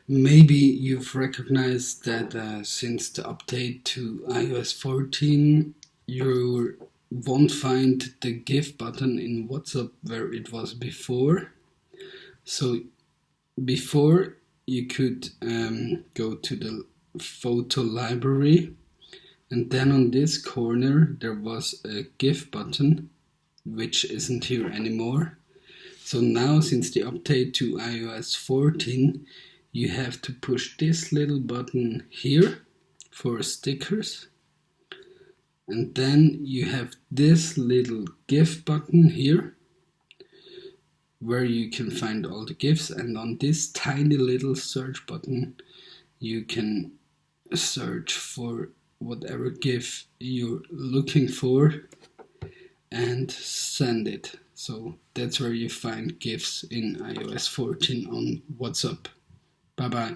Maybe you've recognized that since the update to iOS 14, you won't find the GIF button in WhatsApp where it was before. So before you could go to the photo library, and then on this corner there was a GIF button, which isn't here anymore. So now, since the update to iOS 14, you have to push this little button here for stickers, and then you have this little GIF button here where you can find all the GIFs, and on this tiny little search button you can search for whatever GIF you're looking for and send it. So that's where you find GIFs in iOS 14 on WhatsApp. Bye bye.